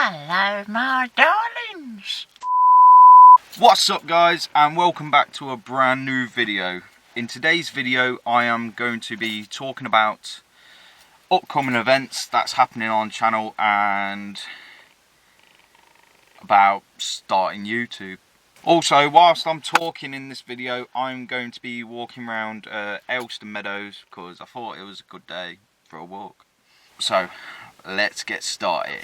Hello, my darlings. What's up, guys, and welcome back to a brand new video. In today's video I am going to be talking about upcoming events that's happening on channel and about starting YouTube. Also, whilst I'm talking in this video, I'm going to be walking around Elston Meadows because I thought it was a good day for a walk. So let's get started.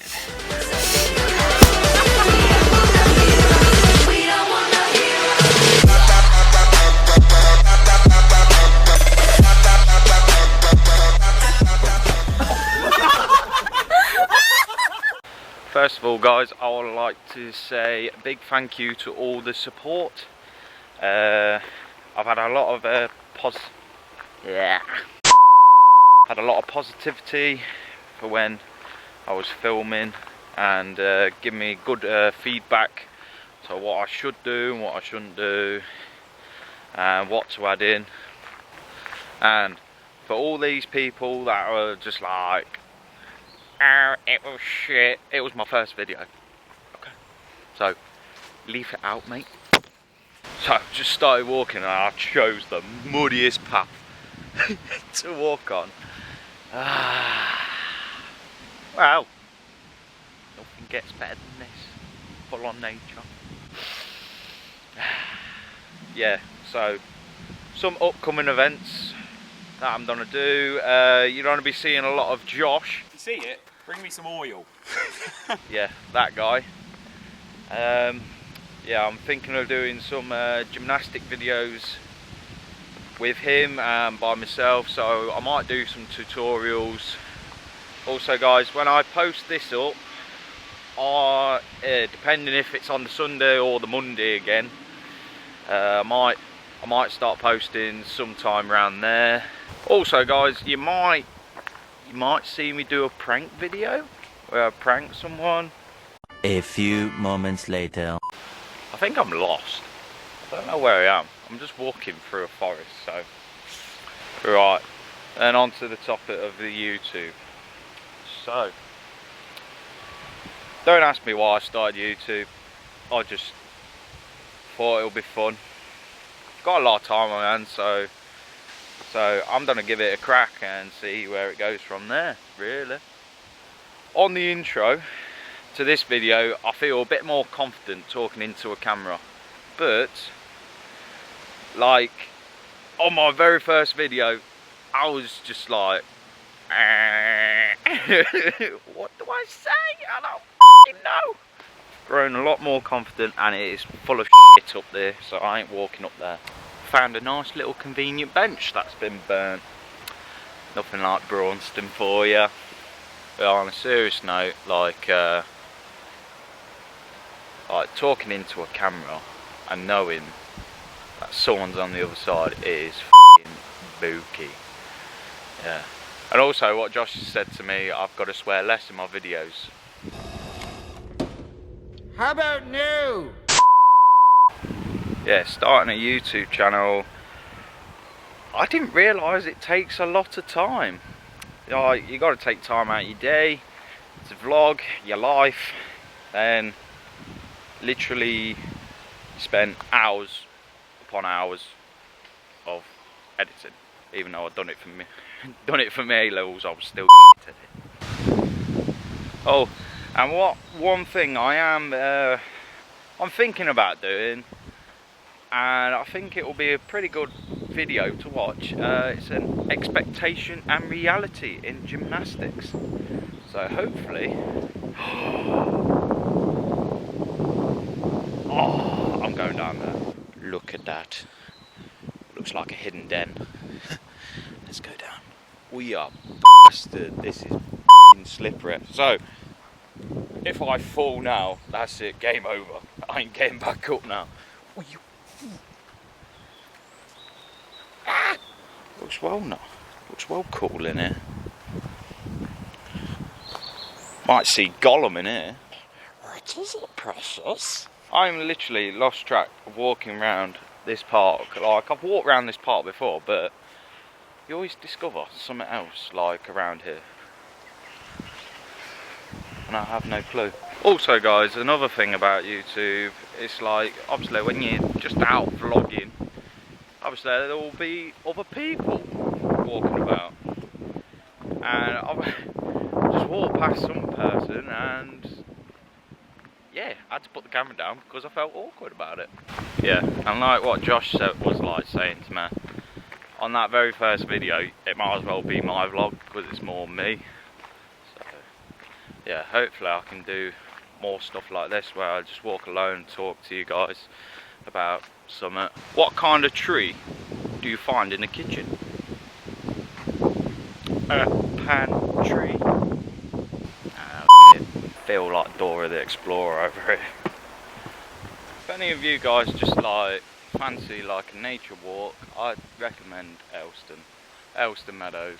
First of all, guys, I would like to say a big thank you to all the support. I've had a lot of positivity for when I was filming and give me good feedback to what I should do and what I shouldn't do and what to add in. And for all these people that were just like, oh, it was shit, it was my first video. Okay, so leave it out, mate. So I just started walking and I chose the muddiest path to walk on. Well, nothing gets better than this. Full on nature. Yeah, so some upcoming events that I'm gonna do. You're gonna be seeing a lot of Josh. You see it? Bring me some oil. Yeah, that guy. Yeah, I'm thinking of doing some gymnastic videos with him and by myself, so I might do some tutorials. Also, guys, when I post this up, depending if it's on the Sunday or the Monday again, I might start posting sometime around there. Also, guys, you might see me do a prank video where I prank someone. A few moments later. I think I'm lost. I don't know where I am. I'm just walking through a forest, so. Right, then on to the topic of the YouTube. So, don't ask me why I started YouTube. I just thought it would be fun. Got a lot of time on my hands, so I'm gonna give it a crack and see where it goes from there, really. On the intro to this video, I feel a bit more confident talking into a camera, but like on my very first video, I was just like, what do I say? I don't fucking know. Grown a lot more confident, and it is full of shit up there, so I ain't walking up there. Found a nice little convenient bench that's been burnt. Nothing like Braunston for you. But on a serious note, like talking into a camera and knowing that someone's on the other side is f***ing spooky. Yeah. And also, what Josh has said to me, I've got to swear less in my videos. How about new? Yeah, starting a YouTube channel, I didn't realise it takes a lot of time. You got to take time out of your day to vlog your life, then literally spend hours upon hours of editing. Even though I've done it for me A-levels, I was still at it. Oh, and one thing I'm thinking about doing, and I think it will be a pretty good video to watch. It's an expectation and reality in gymnastics. So hopefully, oh, I'm going down there. Look at that. Looks like a hidden den. Let's go down. We are bastard. This is f***ing slippery. So, if I fall now, that's it. Game over. I ain't getting back up now. Ah! Looks well cool in here. Might see Gollum in here. What is it, precious? I'm literally lost track of walking around this park. Like, I've walked around this park before, but you always discover something else like around here. And I have no clue. Also guys, another thing about YouTube, it's like, obviously when you're just out vlogging, obviously there will be other people walking about. And I just walked past some person and yeah, I had to put the camera down because I felt awkward about it. Yeah, and like what Josh said, was like saying to me, on that very first video, it might as well be my vlog because it's more me. So yeah, hopefully I can do more stuff like this where I just walk alone and talk to you guys about something. What kind of tree do you find in the kitchen? A pan tree? Feel like Dora the Explorer over here. If any of you guys just like fancy like a nature walk, I'd recommend Elston Meadows.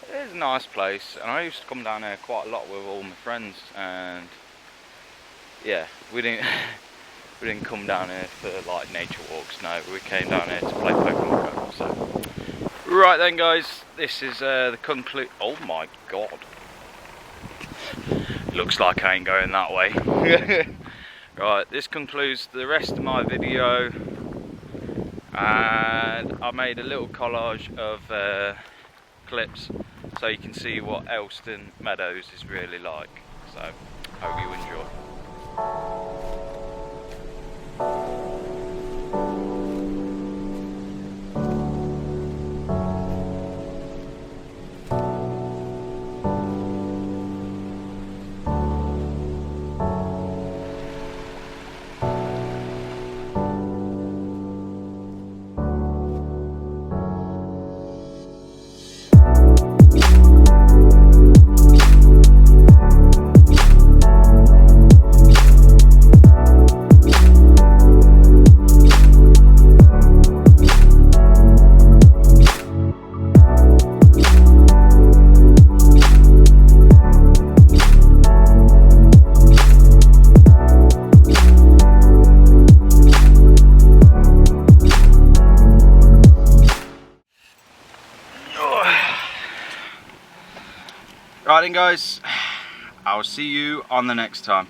It is a nice place, and I used to come down here quite a lot with all my friends, and yeah, we didn't come down here for like nature walks. No, we came down here to play Pokemon Go. So right then guys, this is the conclude. Oh my god, looks like I ain't going that way. Right, this concludes the rest of my video, and I made a little collage of clips so you can see what Elston Meadows is really like. So hope you enjoy. Right then guys, I'll see you on the next time.